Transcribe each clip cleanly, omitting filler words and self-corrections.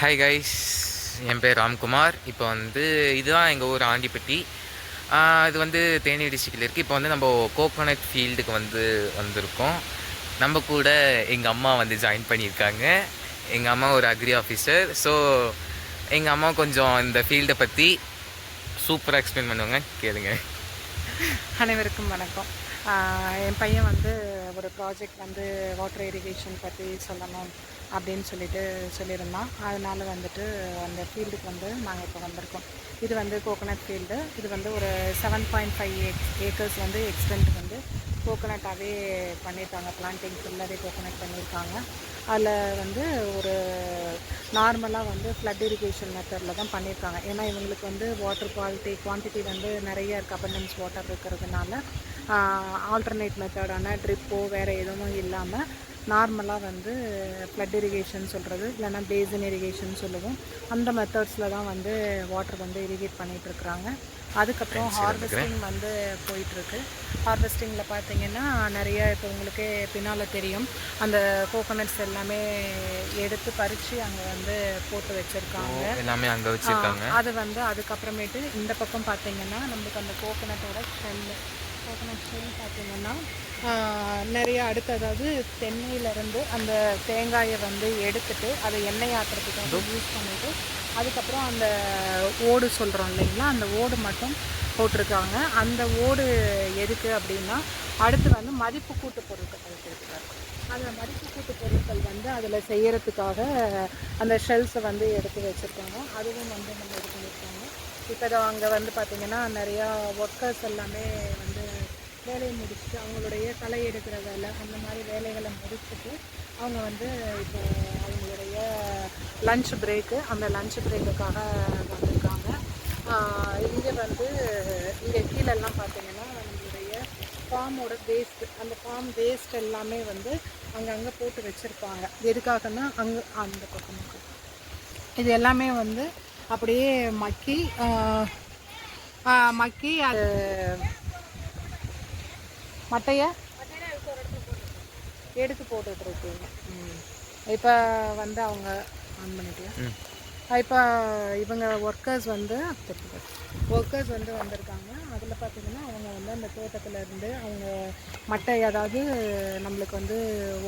Hi guys, என் பேர் ராம்குமார். இப்போ வந்து இதுதான் எங்கள் ஊர் ஆண்டிப்பட்டி. இது வந்து தேனி டிஸ்ட்ரிக்டில் இருக்குது. இப்போ வந்து நம்ம கோகோனட் ஃபீல்டுக்கு வந்திருக்கோம். நம்ம கூட எங்கள் அம்மா வந்து ஜாயின் பண்ணியிருக்காங்க. எங்கள் அம்மா ஒரு அக்ரி ஆஃபீஸர். ஸோ எங்கள் அம்மா கொஞ்சம் இந்த ஃபீல்டை பற்றி சூப்பராக எக்ஸ்பிளைன் பண்ணுவாங்க, கேளுங்க. அனைவருக்கும் வணக்கம். என் பையன் வந்து ஒரு ப்ராஜெக்ட் வந்து வாட்டர் இரிகேஷன் பற்றி சொல்லணும் அப்படின்னு சொல்லியிருந்தான். அதனால் வந்துட்டு அந்த ஃபீல்டுக்கு வந்து நாங்கள் இப்போ வந்திருக்கோம். இது வந்து கோகோனட் ஃபீல்டு. இது வந்து ஒரு 7.5 ஏக்கர்ஸ் வந்து எக்ஸ்டெண்ட் வந்து கோகோனட்டாகவே பண்ணியிருக்காங்க. பிளான்டிங் ஃபுல்லாகவே கோகோனட் பண்ணியிருக்காங்க. அதில் வந்து ஒரு நார்மலாக வந்து ஃப்ளட் இரிகேஷன் மெத்தடில் தான் பண்ணியிருக்காங்க. ஏன்னா இவங்களுக்கு வந்து வாட்டர் குவான்டிட்டி வந்து நிறைய இருக்குது. அபண்டன்ஸ் வாட்டர் இருக்கிறதுனால ஆல்டர்னேட் மெத்தடான ட்ரிப்போ வேறு எதுவும் இல்லாமல் நார்மலாக வந்து ஃப்ளட் இரிகேஷன் சொல்கிறது, இல்லைனா பேசின் இரிகேஷன் சொல்லுவோம். அந்த மெத்தட்ஸில் தான் வந்து வாட்டர் வந்து இரிகேட் பண்ணிகிட்ருக்குறாங்க. அதுக்கப்புறம் ஹார்வெஸ்டிங் வந்து போயிட்டுருக்கு. ஹார்வெஸ்டிங்கில் பார்த்திங்கன்னா நிறைய இப்போ உங்களுக்கே பின்னால் தெரியும், அந்த கோகோனட்ஸ் எல்லாமே எடுத்து பறித்து அங்கே வந்து போட்டு வச்சுருக்காங்க. எல்லாமே அங்கே வச்சுருக்காங்க. அது வந்து அதுக்கப்புறமேட்டு இந்த பக்கம் பார்த்திங்கன்னா நம்மளுக்கு அந்த கோகோனட் ஷெல் பார்த்திங்கன்னா நிறைய அடுத்து, அதாவது தென்னையிலேருந்து அந்த தேங்காயை வந்து எடுத்துகிட்டு அதை எண்ணெய் ஆட்டுறதுக்காக யூஸ் பண்ணிவிட்டு அதுக்கப்புறம் அந்த ஓடு சொல்கிறோம் இல்லைங்களா, அந்த ஓடு மட்டும் போட்டிருக்காங்க. அந்த ஓடு எதுக்கு அப்படின்னா அடுத்து வந்து மதிப்பு கூட்டு பொருட்கள் வைக்கிறதுக்காக. அந்த மதிப்பு கூட்டு பொருட்கள் வந்து அதில் செய்கிறதுக்காக அந்த ஷெல்ஸை வந்து எடுத்து வச்சுருக்காங்க. அதுவும் வந்து நம்ம இது பண்ணியிருக்காங்க. இப்போ அங்கே வந்து பார்த்திங்கன்னா நிறையா ஒர்க்கர்ஸ் எல்லாமே வந்து வேலையை முடிச்சுட்டு அவங்களுடைய களை எடுக்கிற வேலை அந்த மாதிரி வேலைகளை முடிச்சுட்டு அவங்க வந்து இப்போ அவங்களுடைய லன்ச் பிரேக்கு, அந்த லன்ச் பிரேக்குக்காக வந்திருக்காங்க. இங்கே வந்து இங்கே கீழெல்லாம் பார்த்திங்கன்னா நம்மளுடைய ஃபார்மோட வேஸ்ட்டு, அந்த ஃபார்ம் வேஸ்ட் எல்லாமே வந்து அங்கங்கே போட்டு வச்சுருப்பாங்க. எதுக்காகன்னா அங்கே அந்த பக்கம் இது எல்லாமே வந்து அப்படியே மக்கி அது மட்டையை எடுத்து போட்டுட்ருக்கீங்க. இப்போ வந்து அவங்க ஆன் பண்ணிட்டு இப்போ இவங்க ஒர்க்கர்ஸ் வந்து வந்திருக்காங்க. அதில் பார்த்திங்கன்னா அவங்க வந்து அந்த தோட்டத்தில் இருந்து அவங்க மட்டை, அதாவது நம்மளுக்கு வந்து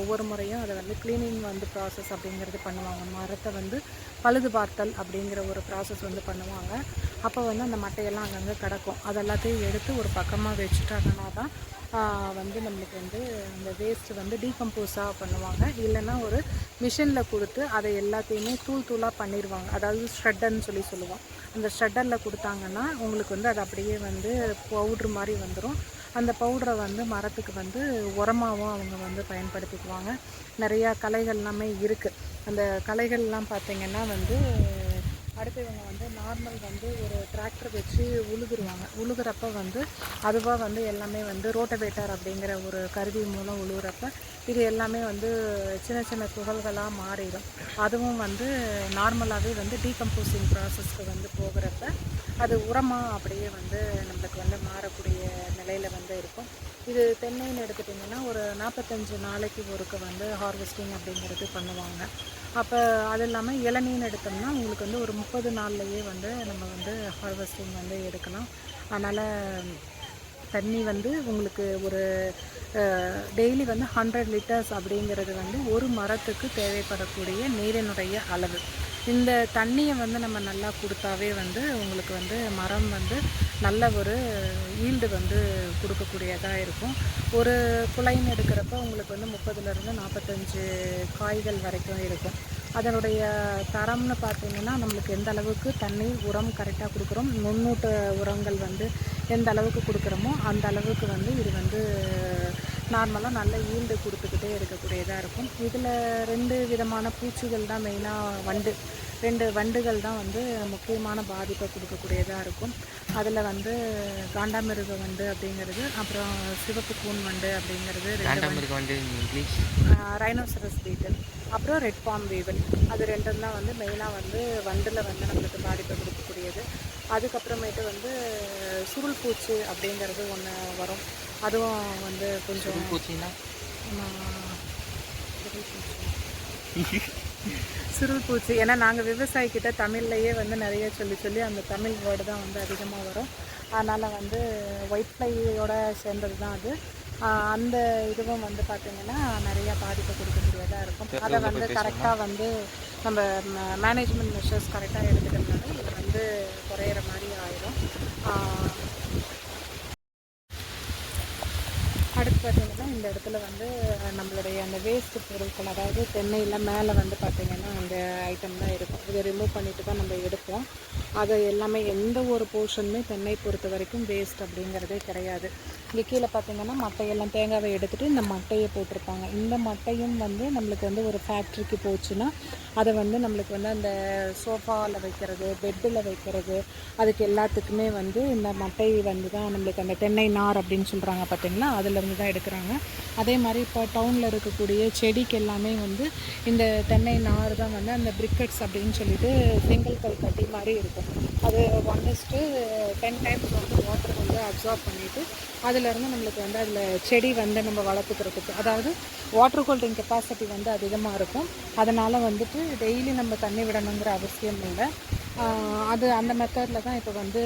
ஒவ்வொரு முறையும் அதை வந்து க்ளீனிங் வந்து ப்ராசஸ் அப்படிங்கிறது பண்ணுவாங்க. மரத்தை வந்து பழுது பார்த்தல் அப்படிங்கிற ஒரு ப்ராசஸ் வந்து பண்ணுவாங்க. அப்போ வந்து அந்த மட்டையெல்லாம் அங்கங்கே கிடக்கும். அதெல்லாத்தையும் எடுத்து ஒரு பக்கமாக வச்சுட்டாங்கன்னா தான் வந்து நம்மளுக்கு வந்து அந்த வேஸ்ட்டு வந்து டீகம்போஸாக பண்ணுவாங்க. இல்லைன்னா ஒரு மிஷினில் கொடுத்து அதை எல்லாத்தையுமே தூளாக பண்ணிடுவாங்க. அதாவது ஷ்ரெட்டர்னு சொல்லுவோம். அந்த ஷ்ரெட்டரில் கொடுத்தாங்கன்னா உங்களுக்கு வந்து அது அப்படியே வந்து பவுட்ரு மாதிரி வந்துடும். அந்த பவுடரை வந்து மரத்துக்கு வந்து உரமாகவும் அவங்க வந்து பயன்படுத்திக்குவாங்க. நிறையா களைகள் எல்லாமே இருக்குது. அந்த களைகள்லாம் பார்த்திங்கன்னா வந்து அடுத்து இவங்க வந்து நார்மல் வந்து ஒரு டிராக்டர் வச்சு உழுகுறப்ப வந்து அதுவாக வந்து எல்லாமே வந்து ரோட்டவேட்டர் அப்படிங்கிற ஒரு கருவி மூலம் உழுகுறப்ப இது எல்லாமே வந்து சின்ன சின்ன துகள்களாக மாறிடும். அதுவும் வந்து நார்மலாகவே வந்து டீகம்போசிங் ப்ராசஸ்க்கு வந்து போகிறப்ப அது உரமாக அப்படியே வந்து நம்மளுக்கு வந்து மாறக்கூடிய நிலையில் வந்து இருக்கும். இது தென்னைன்னு எடுத்துட்டிங்கன்னா ஒரு 45 நாளைக்கு ஒருக்க வந்து ஹார்வெஸ்டிங் அப்படிங்கிறது பண்ணுவாங்க. அப்போ அது இல்லாமல் இளநீன்னு எடுத்தோம்னா உங்களுக்கு வந்து ஒரு 30 நாள்லையே வந்து நம்ம வந்து ஹார்வெஸ்டிங் வந்து எடுக்கலாம். அதனால் தண்ணி வந்து உங்களுக்கு ஒரு டெய்லி வந்து 100 லிட்டர்ஸ் அப்படிங்கிறது வந்து ஒரு மரத்துக்கு தேவைப்படக்கூடிய நீரினுடைய அளவு. இந்த தண்ணியை வந்து நம்ம நல்லா கொடுத்தாவே வந்து உங்களுக்கு வந்து மரம் வந்து நல்ல ஒரு ஈல்டு வந்து கொடுக்கக்கூடியதாக இருக்கும். ஒரு குலைன்னு எடுக்கிறப்ப உங்களுக்கு வந்து 30லேருந்து 45 காய்கள் வரைக்கும் இருக்கும். அதனுடைய தரம்னு பார்த்திங்கன்னா நம்மளுக்கு எந்த அளவுக்கு தண்ணி உரம் கரெக்டாக கொடுக்குறோம், நுண்ணூட்ட உரங்கள் வந்து எந்த அளவுக்கு கொடுக்குறோமோ அந்த அளவுக்கு வந்து இது வந்து நார்மலாக நல்ல ஈல்டு கொடுத்துக்கிட்டே இருக்கக்கூடியதாக இருக்கும். இதில் 2 விதமான பூச்சிகள் தான் மெயினாக 2 வண்டுகள் தான் வந்து முக்கியமான பாதிப்பை கொடுக்கக்கூடியதாக இருக்கும். அதில் வந்து காண்டாமிருக வண்டு அப்படிங்கிறது, அப்புறம் சிவப்பு கூன் வண்டு அப்படிங்கிறது, ரைனோசரஸ் பீட்டில், அப்புறம் ரெட் பாம் வீவல். அது 2 தான் வந்து மெயினாக வந்து வண்டில் வந்து நம்மளுக்கு பாதிப்பை கொடுக்கக்கூடியது. அதுக்கப்புறமேட்டு வந்து சுருள் பூச்சி அப்படிங்கிறது ஒன்று வரும். அதுவும் வந்து கொஞ்சம் பூச்சின்னா சுருள் பூச்சி. ஏன்னா நாங்கள் விவசாயிக்கிட்ட தமிழ்லையே வந்து நிறைய சொல்லி சொல்லி அந்த தமிழ் வேர்டு தான் வந்து அதிகமாக வரும். அதனால் வந்து ஒயிட் ஃப்ளையோட சேர்ந்தது தான் அது. அந்த இதுவும் வந்து பார்த்திங்கன்னா நிறையா பாதிப்பு கொடுக்கக்கூடியதாக இருக்கும். அதை வந்து கரெக்டாக வந்து நம்ம மேனேஜ்மெண்ட் மெஷர்ஸ் கரெக்டாக எடுத்துக்கிறதுனால இது வந்து குறையிற மாதிரி ஆயிடும். அடுத்து பார்த்திங்கன்னா இந்த இடத்துல வந்து நம்மளுடைய அந்த வேஸ்ட்டு பொருட்கள், அதாவது தென்னையில் மேலே வந்து பார்த்திங்கன்னா அந்த ஐட்டம் தான் இருக்கும். இதை ரிமூவ் பண்ணிட்டு தான் நம்ம எடுப்போம். அது எல்லாமே எந்த ஒரு போர்ஷனுமே தென்னை பொறுத்த வரைக்கும் வேஸ்ட் அப்படிங்கிறதே கிடையாது. இங்கே கீழே பார்த்திங்கன்னா மட்டையெல்லாம் தேங்காவை எடுத்துகிட்டு இந்த மட்டையை போட்டிருப்பாங்க. இந்த மட்டையும் வந்து நம்மளுக்கு வந்து ஒரு ஃபேக்ட்ரிக்கு போச்சுன்னா அதை வந்து நம்மளுக்கு வந்து அந்த சோஃபாவில் வைக்கிறது, பெட்டில் வைக்கிறது, அதுக்கு எல்லாத்துக்குமே வந்து இந்த மட்டை வந்து தான் நம்மளுக்கு அந்த தென்னை நார் அப்படின்னு சொல்கிறாங்க பார்த்திங்களா, அதிலேருந்து தான் எடுக்கிறாங்க. அதே மாதிரி இப்போ டவுனில் இருக்கக்கூடிய செடிக்கு எல்லாமே வந்து இந்த தென்னை நார் தான் வந்து அந்த பிரிக்கெட்ஸ் அப்படின்னு சொல்லிட்டு செங்கல் கல் கட்டி மாதிரி இருக்கும். அது 1:10 டைம்ஸ் வந்து வாட்டர் வந்து அப்சார்ப் பண்ணிவிட்டு அதிலேருந்து நம்மளுக்கு வந்து அதில் செடி வந்து நம்ம வளர்த்துக்கிறதுக்கு, அதாவது வாட்டர் ஹோல்டிங் கெப்பாசிட்டி வந்து அதிகமாக இருக்கும். அதனால் வந்துட்டு டெய்லி நம்ம தண்ணி விடணுங்கிற அவசியம் இல்லை. அது அந்த மெத்தடில் தான் இப்போ வந்து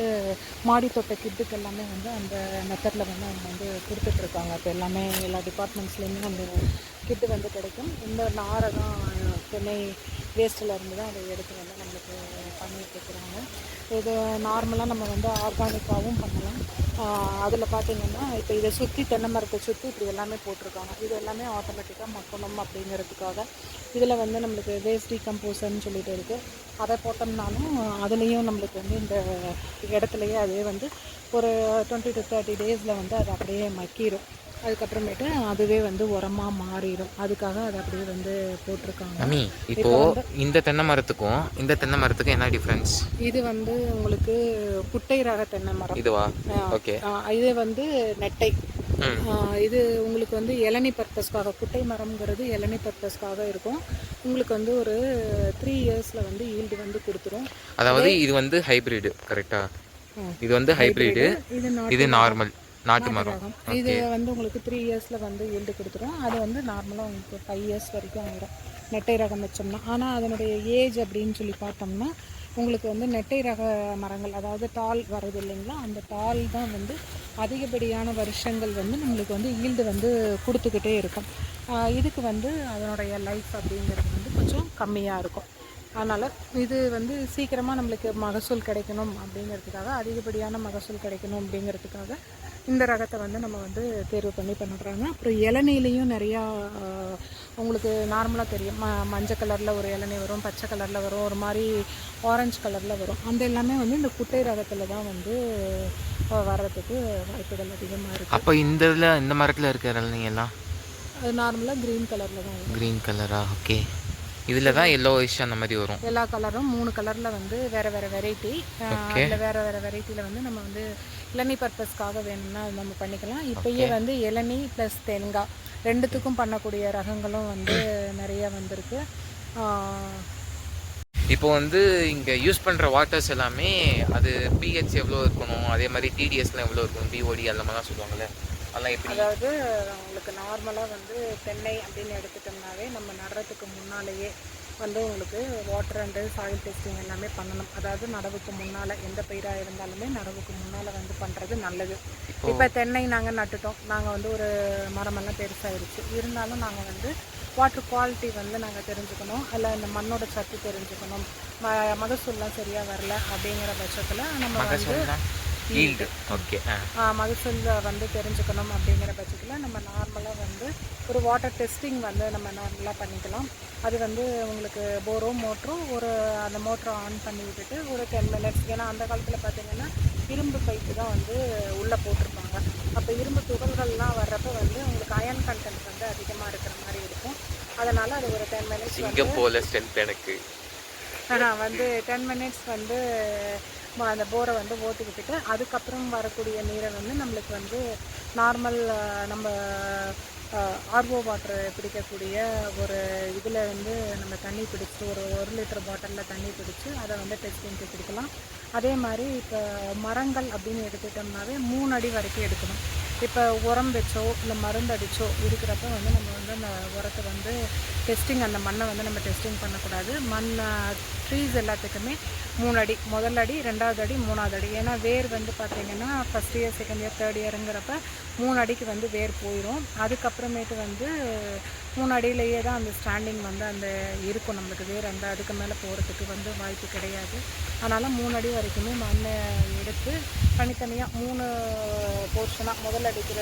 மாடி தோட்ட கிட்டுக்கு எல்லாமே வந்து அந்த மெத்தடில் வந்து அவங்க வந்து கொடுத்துட்ருக்காங்க. இப்போ எல்லாமே எல்லா டிபார்ட்மெண்ட்ஸ்லேயுமே அந்த கிட்டு வந்து கிடைக்கும். இந்த நாரை தான் தென்னை வேஸ்ட்டில் இருந்து தான் அதை எடுத்து வந்து நம்மளுக்கு பண்ணிகிட்ருக்குறாங்க. இது நார்மலாக நம்ம வந்து ஆர்கானிக்காகவும் பண்ணலாம். அதில் பார்த்திங்கன்னா இப்போ இதை சுற்றி தென்னை மரத்தை சுற்றி இப்படி எல்லாமே போட்டிருக்காங்க. இது எல்லாமே ஆட்டோமேட்டிக்காக மக்கணும் அப்படிங்கிறதுக்காக. இதில் வந்து நம்மளுக்கு வேஸ்ட் டீகம்போசர்னு சொல்லிட்டு இருக்குது. அதை போட்டோம்னாலும் அதுலேயும் நம்மளுக்கு வந்து இந்த இடத்துலையே அதே வந்து ஒரு 20 to 30 டேஸில் வந்து அது அப்படியே மக்கிடும். அதுக்கப்புறமேட்டு அதுவே வந்து உரமாக மாறிடும். அதுக்காக அதை அப்படியே வந்து போட்டிருக்காங்க. இப்போ இந்த தென்னை மரத்துக்கும் இந்த தென்னை மரத்துக்கும் என்ன டிஃப்ரென்ஸ்? இது வந்து உங்களுக்கு குட்டை ரக தென்னை மரம். இதுவா? ஓகே. இது வந்து நெட்டை. இது உங்களுக்கு வந்து இளநீ பர்பஸ்க்காக, குட்டை மரம்ங்கிறது இளநீ பர்பஸ்க்காக இருக்கும். உங்களுக்கு வந்து ஒரு 3 இயர்ஸில் வந்து ஈல்டு வந்து கொடுத்துரும். அதாவது இது வந்து ஹைப்ரிடு கரெக்டா? இது வந்து ஹைப்ரிடு, இது நார்மல் நாட்டு மரம். இது வந்து உங்களுக்கு 3 இயர்ஸில் வந்து ஈல்டு கொடுத்துரும். அது வந்து நார்மலாக உங்களுக்கு 5 இயர்ஸ் வரைக்கும் ஆகிடும் நெட்டை ரகம் வச்சோம்னா. ஆனால் அதனுடைய ஏஜ் அப்படின்னு சொல்லி பார்த்தோம்னா உங்களுக்கு வந்து நெட்டை ரக மரங்கள், அதாவது டால் வர்றது இல்லைங்களா, அந்த டால் தான் வந்து அதிகப்படியான வருஷங்கள் வந்து நம்மளுக்கு வந்து ஈல்டு வந்து கொடுத்துக்கிட்டே இருக்கும். இதுக்கு வந்து அதனுடைய லைஃப் அப்படிங்கிறது வந்து கொஞ்சம் கம்மியாக இருக்கும். அதனால் இது வந்து சீக்கிரமாக நம்மளுக்கு மகசூல் கிடைக்கணும் அப்படிங்கிறதுக்காக, அதிகப்படியான மகசூல் கிடைக்கணும் அப்படிங்கிறதுக்காக இந்த ரகத்தை வந்து நம்ம வந்து தேர்வு பண்ணி பண்ணுறாங்க. அப்புறம் இளநீலையும் நிறையா உங்களுக்கு நார்மலாக தெரியும். மஞ்சள் கலரில் ஒரு இளநீ வரும், பச்சை கலரில் வரும், ஒரு மாதிரி ஆரஞ்சு கலரில் வரும். அந்த எல்லாமே வந்து இந்த குட்டை ரகத்தில் தான் வந்து வர்றதுக்கு வாய்ப்புகள் அதிகமாக இருக்குது. அப்போ இந்த இதில் இந்த மரத்தில் இருக்கிற இளநீங்கெல்லாம் அது நார்மலாக க்ரீன் கலரில் தான் வரும். க்ரீன் கலரா? ஓகே. இதில் தான் எல்லோ விஷ் அந்த மாதிரி வரும். எல்லா கலரும் 3 கலரில் வந்து வேறு வேறு வெரைட்டி. அதில் வேறு வேறு வெரைட்டியில் வந்து நம்ம வந்து இளநீ பர்பஸ்க்காக வேணும்னா நம்ம பண்ணிக்கலாம். இப்போயே வந்து இளநீ ப்ளஸ் தேங்காய் ரெண்டுத்துக்கும் பண்ணக்கூடிய ரகங்களும் வந்து நிறையா வந்திருக்கு. இப்போ வந்து இங்கே யூஸ் பண்ணுற வாட்டர்ஸ் எல்லாமே அது பிஹெச் எவ்வளோ இருக்கணும், அதே மாதிரி டிடிஎஸ்லாம் எவ்வளோ இருக்கணும், பிஓடி அந்த மாதிரிலாம் சொல்லுவாங்கள்ல, அதெல்லாம் எப்படி? அதாவது உங்களுக்கு நார்மலாக வந்து தென்னை அப்படின்னு எடுத்துட்டோம்னாவே நம்ம நடுறதுக்கு முன்னாலேயே வந்து உங்களுக்கு வாட்டர் அண்டு சாயில் டெஸ்டிங் எல்லாமே பண்ணணும். அதாவது நடவுக்கு முன்னால் எந்த பயிராக இருந்தாலுமே நடவுக்கு முன்னால் வந்து பண்ணுறது நல்லது. இப்போ தென்னை நாங்கள் நட்டுட்டோம், நாங்கள் வந்து ஒரு மரமெல்லாம் பெருசாகிடுச்சு, இருந்தாலும் நாங்கள் வந்து வாட்டர் குவாலிட்டி வந்து நாங்கள் தெரிஞ்சுக்கணும், இல்லை இந்த மண்ணோட சத்து தெரிஞ்சுக்கணும், மகசூல்லாம் சரியாக வரல அப்படிங்கிற பட்சத்தில் நம்ம வந்து ஈல்டு ஓகே மகசூல் வந்து தெரிஞ்சுக்கணும். அப்படிங்கிற பட்சத்தில் நம்ம நார்மலாக வந்து ஒரு வாட்டர் டெஸ்டிங் வந்து நம்ம நார்மலாக பண்ணிக்கலாம். அது வந்து உங்களுக்கு போரோ மோட்டரும் ஒரு அந்த மோட்டரை ஆன் பண்ணி விட்டுட்டு ஒரு 10 மினிட்ஸ், ஏன்னா அந்த காலத்தில் பார்த்திங்கன்னா இரும்பு பைப்பு தான் வந்து உள்ளே போட்டிருப்பாங்க. அப்போ இரும்பு துகள்கள்லாம் வர்றப்போ வந்து உங்களுக்கு அயன் கண்டென்ட் வந்து அதிகமாக இருக்கிற மாதிரி இருக்கும். அதனால் அது ஒரு 10 மினிட்ஸ் இங்கே போல ஸ்ட்ரென்த் எனக்கு வந்து 10 மினிட்ஸ் வந்து அந்த போரை வந்து ஓட்டி விட்டுட்டு அதுக்கப்புறம் வரக்கூடிய நீரை வந்து நம்மளுக்கு வந்து நார்மல் நம்ம ஆர்ஓ வாட்டர் பிடிக்கக்கூடிய ஒரு இதில் வந்து நம்ம தண்ணி பிடிச்சிட்டு ஒரு 1 லிட்டர் பாட்டிலில் தண்ணி பிடிச்சி அதை வந்து டெஸ்டிங்க்கு கொடுக்கலாம். அதே மாதிரி இப்போ மரங்கள் அப்படின்னு எடுத்துட்டோம்னாவே 3 அடி வரைக்கும் எடுக்கணும். இப்போ உரம் வச்சோ இல்லை மருந்து அடித்தோ இருக்கிறப்ப வந்து நம்ம வந்து அந்த உரத்தை வந்து டெஸ்டிங் அந்த மண்ணை வந்து நம்ம டெஸ்டிங் பண்ணக்கூடாது. ட்ரீஸ் எல்லாத்துக்குமே 3 அடி, முதல் அடி, 2வது அடி, 3வது அடி. ஏன்னா வேர் வந்து பார்த்திங்கன்னா first year, second year, third இயருங்கிறப்ப 3 அடிக்கு வந்து வேர் போயிடும். அதுக்கப்புறமேட்டு வந்து 3 அடியிலேயே தான் அந்த ஸ்டாண்டிங் வந்து அந்த இருக்கும் நம்மளுக்கு. வேர் அந்த அதுக்கு மேலே போகிறதுக்கு வந்து வாய்ப்பு கிடையாது. அதனால் 3 அடி வரைக்குமே மண்ணை எடுத்து தனித்தனியாக 3 போர்ஷனாக முதல் அடிக்கிற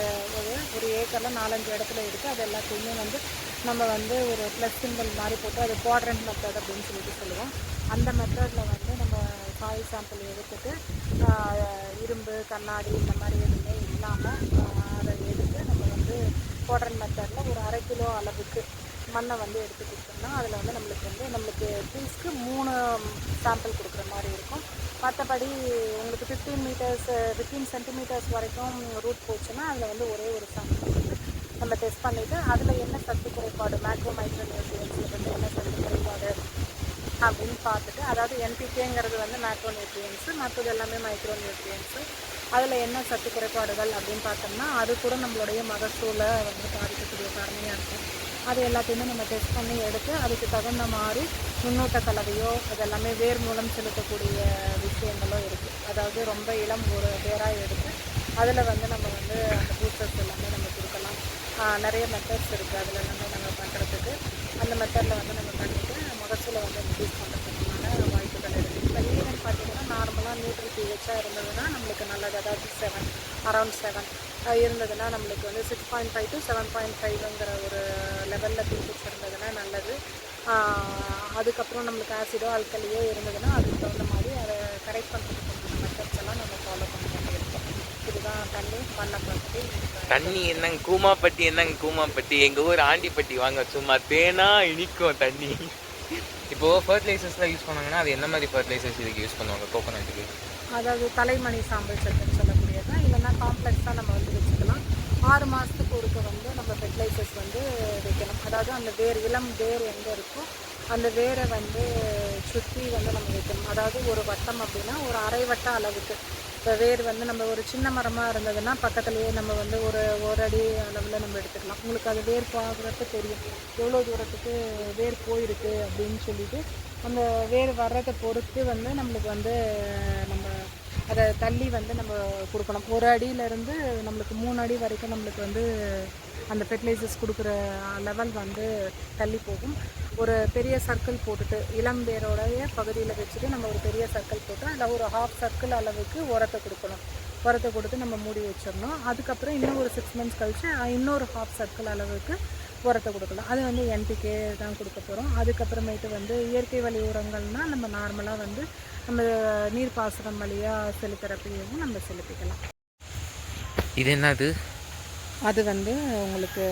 ஒரு ஏக்கரில் 4-5 இடத்துல இருக்குது. அது எல்லாத்தையுமே வந்து நம்ம வந்து ஒரு ப்ளஸ் சிம்பிள் மாதிரி போட்டு அது குவாட்ரண்ட் மெத்தட் அப்படின்னு சொல்லுவோம். அந்த மெத்தடில் வந்து நம்ம சாயில் சாம்பிள் எடுத்துட்டு இரும்பு, கண்ணாடி இந்த மாதிரி எதுவுமே இல்லாமல் அதை எடுத்து நம்ம வந்து குவாட்ரண்ட் மெத்தடில் ஒரு 1/2 கிலோ அளவுக்கு மண்ணை வந்து எடுத்து கொடுத்தோம்னா அதில் வந்து நம்மளுக்கு ட்ரீஸ்க்கு 3 சாம்பிள் கொடுக்குற மாதிரி இருக்கும். மற்றபடி உங்களுக்கு 15 சென்டிமீட்டர்ஸ் வரைக்கும் ரூட் போச்சுன்னா அதில் வந்து ஒரே ஒரு சாம்பிள் வந்து நம்ம டெஸ்ட் பண்ணிவிட்டு அதில் என்ன சத்து குறைபாடு, மேக்ரோ மைக்ரோ நியூட்ரியன்ஸில் வந்து என்ன சத்து குறைபாடு அப்படின்னு பார்த்துட்டு, அதாவது NPKங்கிறது வந்து மேக்ரோ நியூட்ரியன்ஸு, மற்றது எல்லாமே மைக்ரோ நியூட்ரியன்ஸு. அதில் என்ன சத்து குறைபாடுகள் அப்படின்னு பார்த்தோம்னா அது கூட நம்மளுடைய மகசூலை வந்து பாதிக்கக்கூடிய காரணியாக இருக்கும். அது எல்லாத்தையுமே நம்ம டெஸ்ட் பண்ணி எடுத்து அதுக்கு தகுந்த மாதிரி முன்னோட்ட கலவையோ அதெல்லாமே வேர் மூலம் செலுத்தக்கூடிய விஷயங்களோ இருக்குது. அதாவது ரொம்ப இளம் ஒரு வேராக எடுத்து அதில் வந்து நம்ம வந்து அந்த பூஸ்டர்ஸ் எல்லாமே நம்ம கொடுக்கலாம். நிறைய மெத்தட்ஸ் இருக்குது அதில் எல்லாமே நம்ம பண்ணுறதுக்கு. அந்த மெத்தடில் வந்து நம்ம பண்ணிவிட்டு மகசூலை வந்து இன்க்ரீஸ் பண்ணுறதுக்கான வாய்ப்புகள் இருக்குது. இப்போ ஈவன் பார்த்திங்கன்னா நார்மலாக நியூட்ரல் pH இருந்ததுன்னா நம்மளுக்கு நல்லது. அதாவது அரௌண்ட் 7 இருந்ததுன்னா நம்மளுக்கு வந்து 6.5 to 7.5ங்கிற ஒரு லெவலில் pH இருந்ததுன்னா நல்லது. அதுக்கப்புறம் நம்மளுக்கு ஆசிடோ ஆல்கலியோ இருந்ததுன்னா அதுக்கு தகுந்த மாதிரி அதை கரெக்ட் பண்ணுறதுக்கு மெத்தட்ஸ் எல்லாம் நம்ம ஃபாலோ பண்ண வேண்டியிருக்கோம். இதுதான் பண்ண பற்றி. தண்ணி என்னங்க கூமாப்பட்டி, எங்கள் ஊர் ஆண்டிப்பட்டி வாங்க, சும்மா தேனா இனிக்கும் தண்ணி. இப்போது ஃபர்டிலைசர்ஸ்லாம் யூஸ் பண்ணாங்கன்னா அது என்ன மாதிரி ஃபர்டிலைசர்ஸ் இதுக்கு யூஸ் பண்ணுவாங்க கோகோனட்டுக்கு? அதாவது தலைமணி சாம்பல் சத்துன்னு சொல்லக்கூடியது, இல்லைன்னா காம்ப்ளெக்ஸாக நம்ம வந்து வச்சுக்கலாம். 6 மாதத்துக்கு ஒருக்க வந்து நம்ம ஃபெர்டிலைசர்ஸ் வந்து வைக்கணும். அதாவது அந்த இளம் வேர் எங்கே இருக்கோ அந்த வேரை வந்து சுற்றி வந்து நம்ம வைக்கணும். அதாவது ஒரு வட்டம் அப்படின்னா ஒரு அரை வட்ட அளவுக்கு. இப்போ வேர் வந்து நம்ம ஒரு சின்ன மரமாக இருந்ததுன்னா பக்கத்துலேயே நம்ம வந்து ஒரு அடி அளவில் நம்ம எடுத்துக்கலாம். உங்களுக்கு அது வேர் பார்க்குறப்ப தெரியும் எவ்வளோ தூரத்துக்கு வேர் போயிருக்கு அப்படின்னு சொல்லிட்டு. அந்த வேர் வர்றதை பொறுத்து வந்து நம்மளுக்கு வந்து நம்ம அதை தள்ளி வந்து நம்ம கொடுக்கணும். 1 அடியிலேருந்து நம்மளுக்கு 3 அடி வரைக்கும் நம்மளுக்கு வந்து அந்த ஃபெர்டிலைசர்ஸ் கொடுக்குற லெவல் வந்து தள்ளி போகும். ஒரு பெரிய சர்க்கிள் போட்டுட்டு இளம் வேரோடைய பகுதியில் வச்சுட்டு நம்ம ஒரு பெரிய சர்க்கிள் போட்டு அதில் ஒரு 1/2 சர்க்கிள் அளவுக்கு உரத்தை கொடுக்கணும். உரத்தை கொடுத்து நம்ம மூடி வச்சிடணும். அதுக்கப்புறம் இன்னும் ஒரு 6 மந்த்ஸ் கழித்து இன்னொரு 1/2 சர்க்கிள் அளவுக்கு உரத்தை கொடுக்கலாம். அது வந்து NPK தான் கொடுக்க போகிறோம். அதுக்கப்புறமேட்டு வந்து இயற்கை வழி உரங்கள்னால் நம்ம நார்மலாக வந்து நம்ம நீர் பாசனம் வழியாக செலுத்துகிறப்பையும் நம்ம செலுத்திக்கலாம். இது என்னது? அது வந்து உங்களுக்கு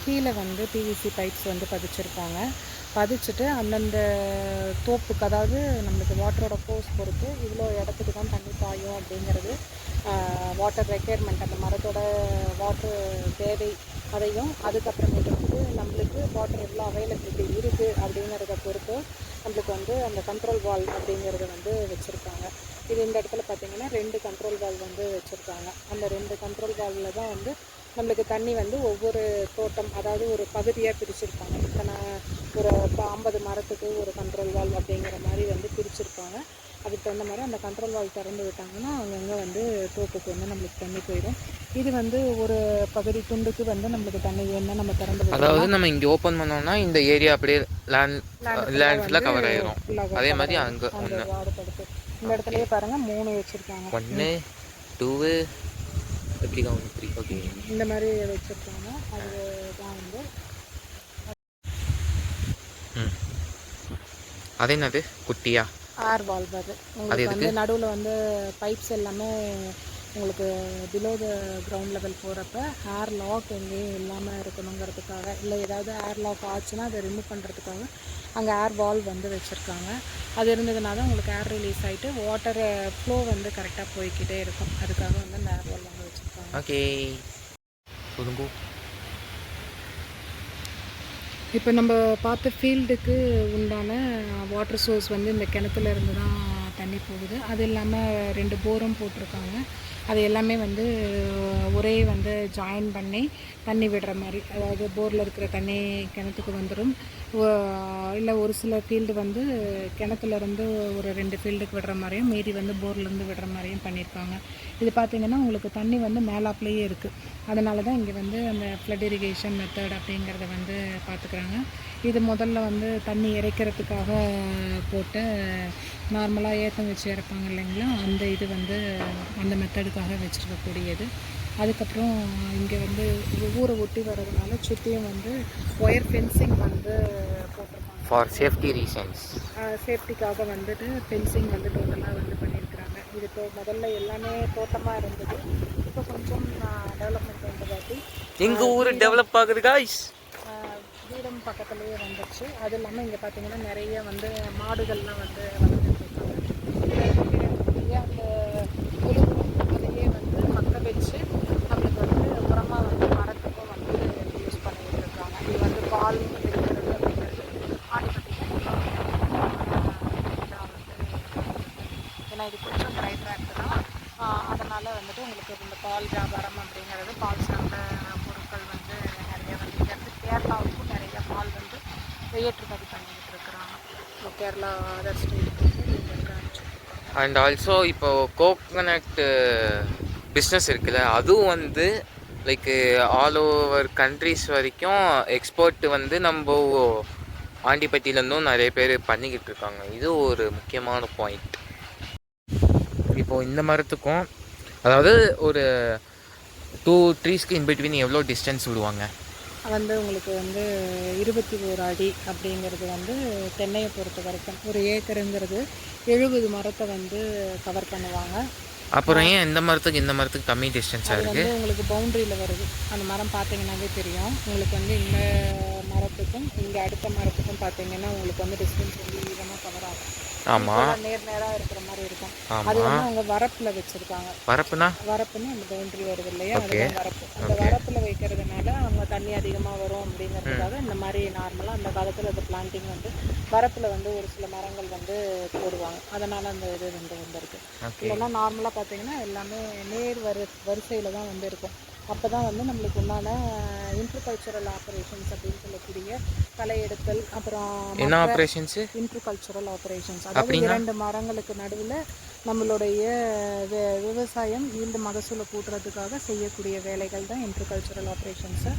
கீழே வந்து PVC பைப்ஸ் வந்து பதிச்சிருப்பாங்க. பதிச்சுட்டு அந்தந்த தோப்புக்கு, அதாவது நம்மளுக்கு வாட்டரோட ஃபோர்ஸ் பொறுத்து இவ்வளோ இடத்துக்கு தான் தண்ணி பாயும் அப்படிங்கிறது வாட்டர் ரெக்யர்மெண்ட், அந்த மரத்தோட வாட்டர் தேவை அதையும், அதுக்கப்புறமேட்டு வந்து நம்மளுக்கு வாட்டர் எவ்வளோ அவைலபிலிட்டி இருக்குது அப்படிங்கிறத பொறுத்து நம்மளுக்கு வந்து அந்த கண்ட்ரோல் வால்வ் அப்படிங்கிறத வந்து வச்சுருக்காங்க. இது இந்த இடத்துல பார்த்திங்கன்னா 2 கண்ட்ரோல் வால்வ் வந்து வச்சுருக்காங்க. அந்த 2 கண்ட்ரோல் வால்வில் தான் வந்து நம்மளுக்கு தண்ணி வந்து ஒவ்வொரு தோட்டம், அதாவது ஒரு பகுதியாக பிரிச்சுருப்பாங்க. இப்போ நான் ஒரு 50 மரத்துக்கு ஒரு கண்ட்ரோல் வால்வ் அப்படிங்கிற மாதிரி வந்து பிரிச்சுருப்பாங்க. அதுக்கு தகுந்த மாதிரி அந்த கண்ட்ரோல் வால்வ் திறந்து விட்டாங்கன்னா அங்கங்கே வந்து தோப்புக்கு வந்து நம்மளுக்கு தண்ணி போயிடும். இது வந்து ஒரு பகுதி துண்டுக்கு வந்து நம்மளுக்கு தண்ணி வேணும்னா நம்ம திறந்து விடலாம். அதாவது நம்ம இங்கே ஓப்பன் பண்ணோம்னா இந்த ஏரியா அப்படியே லேண்ட் ஃபுல்லாக கவர் ஆயிரும். அதே மாதிரி அங்கே அடுத்தடுத்து இந்த இடத்துலயே பாருங்கள் 3 வச்சுருக்காங்க. 1 2 எப்படி 3. ஓகே, இந்த மாதிரி வச்சுருக்காங்க. அது தான் வந்து அது என்னது குட்டியா ஏர் வால்வ். அது உங்களுக்கு வந்து நடுவில் வந்து பைப்ஸ் எல்லாமே உங்களுக்கு பிலோ த கிரவுண்ட் லெவல் போகிறப்ப ஏர் லாக் எங்கேயும் இல்லாமல் இருக்கணுங்கிறதுக்காக, இல்லை ஏதாவது ஏர் லாக் ஆச்சுன்னா அதை ரிமூவ் பண்ணுறதுக்காக அங்கே ஏர் வால்வ் வந்து வச்சுருக்காங்க. அது இருந்ததுனா தான் உங்களுக்கு ஏர் ரிலீஸ் ஆகிட்டு வாட்டர் ஃப்ளோ வந்து கரெக்டாக போய்கிட்டே இருக்கும். அதுக்காக வந்து அந்த ஏர் வால்வ் வந்து வச்சுருக்காங்க. ஓகே, சொல்லுங்க. இப்போ நம்ம பார்த்த ஃபீல்டுக்கு உண்டான வாட்டர் சோர்ஸ் வந்து இந்த கிணத்துல இருந்து தான் தண்ணி போகுது. அது இல்லாமல் 2 போரும் போட்டிருக்காங்க. அது எல்லாமே வந்து ஒரே வந்து ஜாயின் பண்ணி தண்ணி விடுற மாதிரி, அதாவது போரில் இருக்கிற தண்ணி கிணத்துக்கு வந்துடும். இல்லை ஒரு சில ஃபீல்டு வந்து கிணத்துலேருந்து ஒரு 2 ஃபீல்டுக்கு விடுற மாதிரியும் மீதி வந்து போர்லேருந்து விடுற மாதிரியும் பண்ணியிருக்காங்க. இது பார்த்திங்கன்னா உங்களுக்கு தண்ணி வந்து மேலாப்லேயே இருக்குது. அதனால தான் இங்கே வந்து அந்த ஃப்ளட் இரிகேஷன் மெத்தட் அப்படிங்கிறத வந்து பார்த்துக்குறாங்க. இது முதல்ல வந்து தண்ணி இறைக்கிறதுக்காக போட்டு நார்மலாக ஏத்தம் வச்சு இறப்பாங்க இல்லைங்களா, அந்த இது வந்து அந்த மெத்தடுக்காக வச்சுருக்கக்கூடியது. அதுக்கப்புறம் இங்கே வந்து ஊரை ஒட்டி வர்றதுனால சுற்றியும் வந்து ஒயர் ஃபென்சிங் வந்து போட்டிருப்பாங்க ஃபார் சேஃப்டி ரீசன்ஸ். சேஃப்டிக்காக வந்துட்டு ஃபென்சிங் வந்து டோட்டலாக வந்து பண்ணியிருக்கிறாங்க. இது இப்போ முதல்ல எல்லாமே தோட்டமாக இருந்தது, இப்போ கொஞ்சம் டெவலப்மெண்ட் வந்ததாட்டி எங்கள் ஊர் டெவலப் ஆகுது காய்ஸ். வீடும் பக்கத்துலேயே வந்துடுச்சு. அது இல்லாமல் இங்கே பார்த்தீங்கன்னா நிறைய வந்து மாடுகள்லாம் வந்து வளர்த்துட்ருக்காங்க. அந்த அதையே வந்து மக்க வச்சு நம்மளுக்கு வந்து உரமாக வந்து மரத்துக்கும் வந்து யூஸ் பண்ணிக்கிட்டு இருக்காங்க. இது வந்து பால் எடுக்கிறது அப்படிங்கிறது ஆடிப்பட்டியில் ஏன்னா இது கொஞ்சம் ட்ரை ட்ராக் தான். அதனால் வந்துட்டு உங்களுக்கு இந்த பால் வியாபாரம் அப்படிங்கிறது பால் சார்ந்த பொருட்கள் வந்து நிறைய வந்து இங்கேருந்து கேரளாவுக்கும் நிறைய பால் வந்து ஏற்றுமதி பண்ணிக்கிட்டு இருக்கிறாங்க. ஸோ கேரளா அதர் ஸ்டேட்டுக்கு வந்து அனுப்பிச்சிருக்காங்க. அண்ட் ஆல்சோ இப்போ கோகனட் பிஸ்னஸ் இருக்குல்ல, அதுவும் வந்து லைக் ஆல் ஓவர் கண்ட்ரிஸ் வரைக்கும் எக்ஸ்போர்ட் வந்து நம்ம ஆண்டிப்பட்டியிலேருந்தும் நிறைய பேர் பண்ணிக்கிட்டு இருக்காங்க. இது ஒரு முக்கியமான பாயிண்ட். இப்போது இந்த மரத்துக்கும் அதாவது ஒரு 2 ட்ரீஸ்க்கு இன்பிட்வீன் எவ்வளோ டிஸ்டன்ஸ் விடுவாங்க? வந்து உங்களுக்கு வந்து 21 அடி அப்படிங்கிறது வந்து தென்னையை பொறுத்த வரைக்கும். ஒரு ஏக்கருங்கிறது 70 மரத்தை வந்து கவர் பண்ணுவாங்க. அப்புறம் ஏன் இந்த மரத்துக்கு கம்மி டிஸ்டன்ஸாக இருக்குது? வந்து உங்களுக்கு பவுண்ட்ரியில் வருது. அந்த மரம் பார்த்தீங்கன்னாவே தெரியும் உங்களுக்கு வந்து இந்த மரத்துக்கும் இங்கே அடுத்த மரத்துக்கும் பார்த்தீங்கன்னா உங்களுக்கு வந்து டிஸ்டன்ஸ் வந்து ஈவனாக கவர் ஆகும். ஆமாம், நேராக இருக்கிற மாதிரி இருக்கும். அது வந்து அவங்க வரப்பில் வச்சுருக்காங்க. வரப்புன்னா அந்த பவுண்ட்ரி வருது இல்லையா, அதுதான் வரப்பு. அந்த வரப்பில் வைக்கிறதுனால அவங்க தண்ணி அதிகமாக வரும் அப்படிங்கிறதுக்காக இந்த மாதிரி நார்மலாக அந்த காலத்தில் அந்த பிளான்டிங் வந்து வரப்பில் வந்து ஒரு சில மரங்கள் வந்து போடுவாங்க. அதனால் அந்த இது வந்து வந்துருக்கு. இல்லைன்னா நார்மலாக பார்த்தீங்கன்னா எல்லாமே நேர் வரிசையில் தான் வந்து இருக்கும். அப்போ தான் வந்து நம்மளுக்கு உண்டான இன்ட்ரிகல்ச்சரல் ஆப்ரேஷன்ஸ் அப்படின்னு சொல்லக்கூடிய களை எடுத்தல், அப்புறம் என்ன ஆப்ரேஷன்ஸு? இன்ட்ரிகல்ச்சரல் ஆப்ரேஷன்ஸ், அதாவது 2 மரங்களுக்கு நடுவில் நம்மளுடைய விவசாயம் ஈல்டு மகசூலை கூட்டுறதுக்காக செய்யக்கூடிய வேலைகள் தான் இன்ட்ரிகல்ச்சரல் ஆப்ரேஷன்ஸு.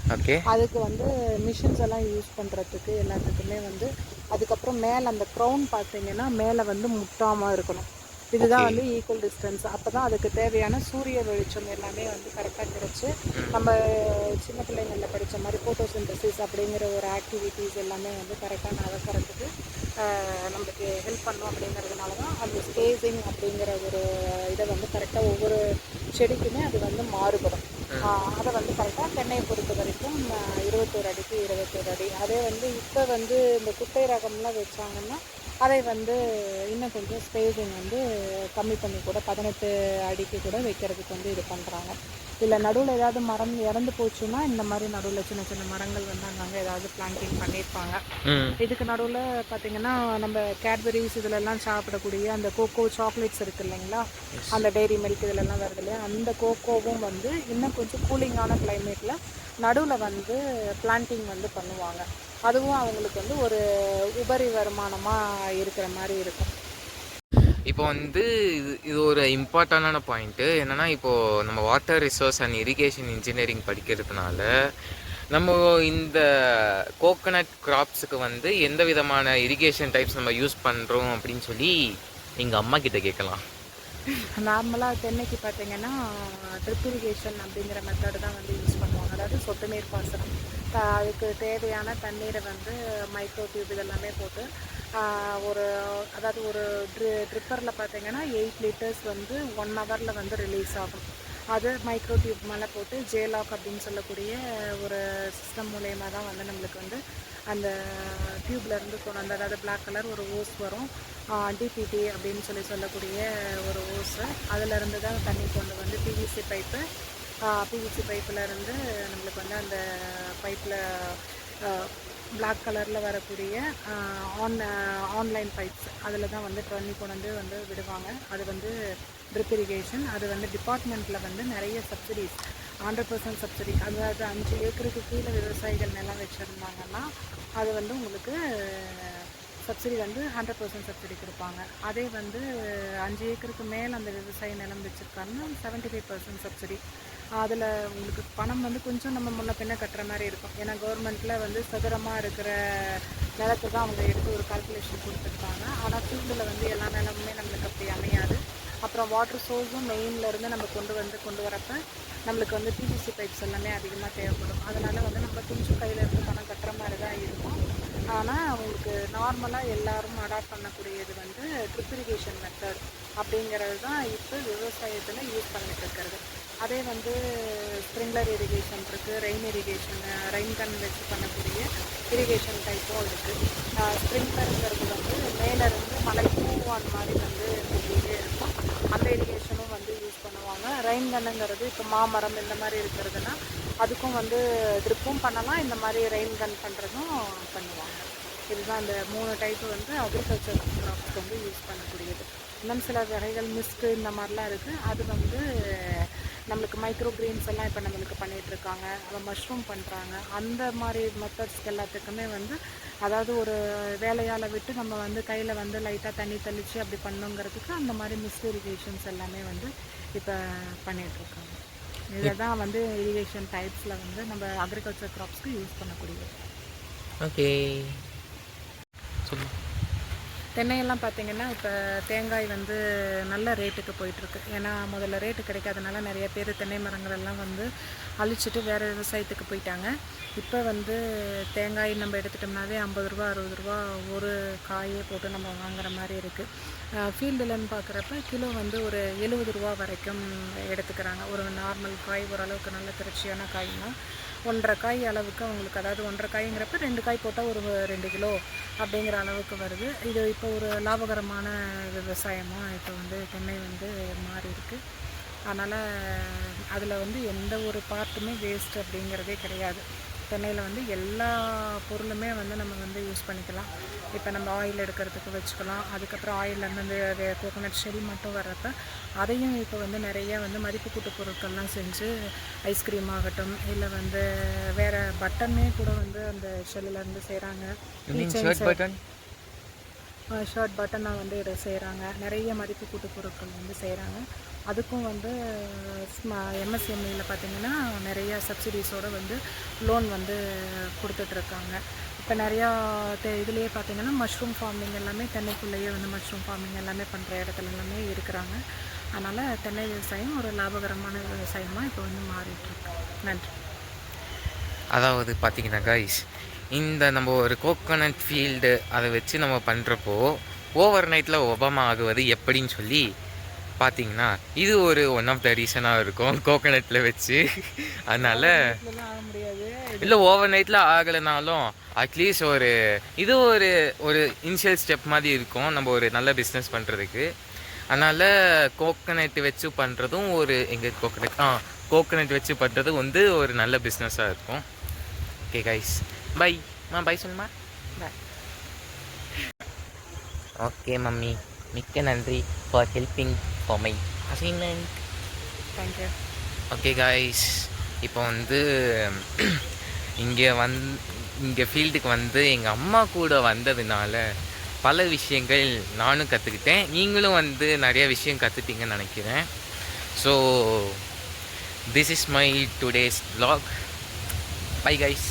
அதுக்கு வந்து மிஷின்ஸ் எல்லாம் யூஸ் பண்ணுறதுக்கு எல்லாத்துக்குமே வந்து அதுக்கப்புறம் மேலே அந்த க்ரௌன் பார்த்தீங்கன்னா மேலே வந்து முட்டாமல் இருக்கணும். இதுதான் வந்து ஈக்குவல் டிஸ்டன்ஸ். அப்போ தான் அதுக்கு தேவையான சூரிய வெளிச்சம் எல்லாமே வந்து கரெக்டாக கிடச்சி நம்ம சின்ன பிள்ளைங்களில் படித்த மாதிரி ஃபோட்டோசிந்தசிஸ் அப்படிங்கிற ஒரு ஆக்டிவிட்டீஸ் எல்லாமே வந்து கரெக்டாக நடக்கிறதுக்கு நம்மளுக்கு ஹெல்ப் பண்ணும். அப்படிங்கிறதுனால தான் அந்த ஸ்பேஸிங் அப்படிங்கிற ஒரு இதை வந்து கரெக்டாக ஒவ்வொரு செடிக்குமே அது வந்து மாறுபடும். அதை வந்து கரெக்டாக தென்னையை பொறுத்த வரைக்கும் 21 அடிக்கு 21 அடி. அதே வந்து இப்போ வந்து இந்த குட்டை ரகம்லாம் வச்சாங்கன்னா அதை வந்து இன்னும் கொஞ்சம் ஸ்பேஸிங் வந்து கம்மி பண்ணி கூட 18 அடிக்கு கூட வைக்கிறதுக்கு வந்து இது பண்ணுறாங்க. இல்லை நடுவில் ஏதாவது மரம் இறந்து போச்சுன்னா இந்த மாதிரி நடுவில் சின்ன சின்ன மரங்கள் வந்து அங்கங்கே ஏதாவது பிளான்டிங் பண்ணியிருப்பாங்க. இதுக்கு நடுவில் பார்த்திங்கன்னா நம்ம கேட்பரிஸ் இதிலெல்லாம் சாப்பிடக்கூடிய அந்த கோகோ சாக்லேட்ஸ் இருக்குது இல்லைங்களா, அந்த டெய்ரி மில்க் இதிலெல்லாம் வருது இல்லையா, அந்த கோகோவும் வந்து இன்னும் கொஞ்சம் கூலிங்கான கிளைமேட்டில் நடுவில் வந்து பிளான்டிங் வந்து பண்ணுவாங்க. அதுவும் அவங்களுக்கு வந்து ஒரு உபரி வருமானமாக இருக்கிற மாதிரி இருக்கும். இப்போ வந்து இது ஒரு இம்பார்ட்டண்டான பாயிண்ட்டு என்னென்னா, இப்போது நம்ம water resource and irrigation engineering படிக்கிறதுனால நம்ம இந்த கோகனட் கிராப்ஸுக்கு வந்து எந்த விதமான இரிகேஷன் டைப்ஸ் நம்ம யூஸ் பண்ணுறோம் அப்படின்னு சொல்லி எங்கள் அம்மா கிட்ட கேட்கலாம். நார்மலாக தென்னைக்கு பார்த்தீங்கன்னா ட்ரிப் இரிகேஷன் அப்படிங்கிற மெத்தடு தான் வந்து யூஸ் பண்ணுவாங்க. அதாவது சொட்டு நீர் பாசனம். அதுக்கு தேவையான தண்ணீரை வந்து மைக்ரோ டியூப் இதெல்லாமே போட்டு ஒரு ட்ரிப்பரில் பார்த்தீங்கன்னா 8 லிட்டர்ஸ் வந்து 1 ஹவரில் வந்து ரிலீஸ் ஆகும். அது மைக்ரோ டியூப் மேலே போட்டு ஜேலாக் அப்படின்னு சொல்லக்கூடிய ஒரு சிஸ்டம் மூலயமா தான் வந்து நம்மளுக்கு வந்து அந்த டியூப்லேருந்து கொண்டு வந்து, அதாவது பிளாக் கலர் ஒரு ஓஸ் வரும், டிபிடி அப்படின்னு சொல்லக்கூடிய ஒரு ஓஸு, அதிலேருந்து தான் தண்ணி கொண்டு வந்து பிவிசி பைப்பில் இருந்து நம்மளுக்கு வந்து அந்த பைப்பில் பிளாக் கலரில் வரக்கூடிய ஆன்லைன் பைப்ஸ் அதில் தான் வந்து தண்ணி கொண்டு வந்து விடுவாங்க. அது வந்து ட்ரிப் இரிகேஷன். அது வந்து டிபார்ட்மெண்ட்டில் வந்து நிறைய சப்சிடிஸ் 100% சப்சிடி, அதாவது 5 ஏக்கருக்கு கீழே விவசாயிகள் நிலம் வச்சுருந்தாங்கன்னா அது வந்து உங்களுக்கு சப்சிடி வந்து 100% சப்சிடி கொடுப்பாங்க. அதே வந்து 5 ஏக்கருக்கு மேலே அந்த விவசாய நிலம் வச்சுருக்காங்கன்னா 75% சப்சிடி. அதில் உங்களுக்கு பணம் வந்து கொஞ்சம் நம்ம முன்ன பின்ன கட்டுற மாதிரி இருக்கும். ஏன்னா கவர்மெண்ட்டில் வந்து சதுரமாக இருக்கிற நிலத்தை தான் அவங்க எடுத்து ஒரு கால்குலேஷன் கொடுத்துருப்பாங்க. ஆனால் ஃபீல்டில் வந்து எல்லா நிலமுமே நம்மளுக்கு அப்படி அமையாது. அப்புறம் வாட்டர் சோர்ஸும் மெயின்லேருந்து நம்ம கொண்டு வரப்போ நம்மளுக்கு வந்து பிவிசி பைப்ஸ் எல்லாமே அதிகமாக தேவைப்படும். அதனால் வந்து நம்ம கொஞ்சம் கையில் இருந்து பணம் கட்டுற மாதிரி தான் இருக்கும். ஆனால் அவங்களுக்கு நார்மலாக எல்லோரும் அடாப்ட் பண்ணக்கூடியது வந்து ட்ரிப் இரிகேஷன் மெத்தட் அப்படிங்கிறது தான் இப்போ விவசாயத்தில் யூஸ் பண்ணிகிட்டு இருக்கிறது. அதே வந்து ஸ்ப்ரிங்க்லர் இரிகேஷன் இருக்குது, ரெயின் கன் வச்சு பண்ணக்கூடிய இரிகேஷன் டைப்பும் இருக்குது. ஸ்ப்ரிங்க்லருங்கிறது வந்து மேலேருந்து மலை அந்த மாதிரி வந்து மெட்டிகிட்டே இருக்கும். அந்த இரிகேஷனும் வந்து யூஸ் பண்ணுவாங்க. ரெயின் கன்னுங்கிறது இப்போ மாமரம் இந்த மாதிரி இருக்கிறதுனா அதுக்கும் வந்து ட்ரிப்பும் பண்ணலாம், இந்த மாதிரி ரெயின் கன் பண்ணுறதும் பண்ணுவாங்க. இதுதான் இந்த 3 டைப்பு வந்து அக்ரிகல்ச்சர் க்ராப்ஸ்க்கு வந்து யூஸ் பண்ணக்கூடியது. இன்னும் சில வகைகள் மிஸ்ட்டு இந்த மாதிரிலாம் இருக்குது. அது வந்து நம்மளுக்கு மைக்ரோ கிரீன்ஸ் எல்லாம் இப்போ நம்மளுக்கு பண்ணிகிட்ருக்காங்க, அதை மஷ்ரூம் பண்ணுறாங்க. அந்த மாதிரி மெத்தட்ஸ்க்கு எல்லாத்துக்குமே வந்து அதாவது ஒரு வேலையால் விட்டு நம்ம வந்து கையில் வந்து லைட்டாக தண்ணி தெளித்து அப்படி பண்ணுங்கிறதுக்கு அந்த மாதிரி மிஸ்ட் இரிகேஷன்ஸ் எல்லாமே வந்து இப்போ பண்ணிகிட்ருக்காங்க. இதை தான் வந்து இரிகேஷன் டைப்ஸில் வந்து நம்ம அக்ரிகல்ச்சர் க்ராப்ஸ்க்கு யூஸ் பண்ணக்கூடியது. ஓகே. தென்னையெல்லாம் பார்த்திங்கன்னா இப்போ தேங்காய் வந்து நல்ல ரேட்டுக்கு போயிட்டுருக்கு. ஏன்னா முதல்ல ரேட்டு கிடைக்காதனால நிறைய பேர் தென்னை மரங்களெல்லாம் வந்து அழிச்சிட்டு வேறு விவசாயத்துக்கு போயிட்டாங்க. இப்போ வந்து தேங்காய் நம்ம எடுத்துட்டோம்னாவே 50 ரூபா 60 ரூபா ஒரு காயே போட்டு நம்ம வாங்குற மாதிரி இருக்குது. ஃபீல்டுலன்னு பார்க்குறப்ப கிலோ வந்து ஒரு 70 ரூபா வரைக்கும் எடுத்துக்கிறாங்க. ஒரு நார்மல் காய் ஓரளவுக்கு நல்ல திரட்சியான காய்னா 1.5 காய் அளவுக்கு அவங்களுக்கு, அதாவது 1.5 காய்ங்கிறப்ப 2 காய் போட்டால் ஒரு 2 கிலோ அப்படிங்கிற அளவுக்கு வருது. இது இப்போ ஒரு லாபகரமான விவசாயமாக இப்போ வந்து தென்னை வந்து மாறி இருக்குது. அதனால் அதில் வந்து எந்த ஒரு பார்ட்டுமே வேஸ்ட் அப்படிங்கிறதே கிடையாது. தென்னையில் வந்து எல்லா பொருளுமே வந்து நம்ம வந்து யூஸ் பண்ணிக்கலாம். இப்போ நம்ம ஆயில் எடுக்கிறதுக்கு வச்சுக்கலாம். அதுக்கப்புறம் ஆயிலேருந்து அந்த கோகோனட் ஷெல் மட்டும் வர்றப்ப அதையும் இப்போ வந்து நிறைய வந்து மதிப்பு கூட்டு பொருட்கள்லாம் செஞ்சு ஐஸ்கிரீம் ஆகட்டும், இல்லை வந்து வேறு பட்டனே கூட வந்து அந்த ஷெல்லிலேருந்து செய்கிறாங்க. ஷர்ட் பட்டனாக வந்து இதை செய்கிறாங்க. நிறைய மதிப்பு கூட்டு பொருட்கள் வந்து செய்கிறாங்க. அதுக்கும் வந்து எம்எஸ்எம்இயில் பார்த்திங்கன்னா நிறையா சப்சிடிஸோடு வந்து லோன் வந்து கொடுத்துட்ருக்காங்க. இப்போ நிறையா இதுலேயே பார்த்திங்கன்னா மஷ்ரூம் ஃபார்மிங் எல்லாமே தென்னைக்குள்ளேயே வந்து மஷ்ரூம் ஃபார்மிங் எல்லாமே பண்ணுற இடத்துல எல்லாமே இருக்கிறாங்க. அதனால் தென்னை விவசாயம் ஒரு லாபகரமான விவசாயமாக இப்போ வந்து மாறிட்டுருக்கு. நன்றி. அதாவது பார்த்திங்கன்னா கைஸ், இந்த நம்ம ஒரு கோகோனட் ஃபீல்டு அதை வச்சு நம்ம பண்ணுறப்போ ஓவர் நைட்டில் ஒபாமா ஆகுவது எப்படின்னு சொல்லி பார்த்தீங்கன்னா இது ஒரு ஒன் ஆஃப் த ரீசனாக இருக்கும் கோகோனட்டில் வச்சு. அதனால் இல்லை ஓவர் நைட்டில் ஆகலைனாலும் அட்லீஸ்ட் இது ஒரு இனிஷியல் ஸ்டெப் மாதிரி இருக்கும் நம்ம ஒரு நல்ல பிஸ்னஸ் பண்ணுறதுக்கு. அதனால் கோகோனட் வச்சு பண்ணுறதும் கோகோனட் வச்சு பண்ணுறது வந்து ஒரு நல்ல பிஸ்னஸாக இருக்கும். Okay guys, by. பை சொல்லுமா. பாய். ஓகே மம்மி, மிக்க நன்றி for helping for my assignment. Thank you. Okay guys, இப்போ வந்து இங்கே ஃபீல்டுக்கு வந்து எங்கள் அம்மா கூட வந்ததுனால பல விஷயங்கள் நானும் கற்றுக்கிட்டேன். நீங்களும் வந்து நிறைய விஷயம் கற்றுட்டீங்கன்னு நினைக்கிறேன். So this is my today's vlog. Bye guys.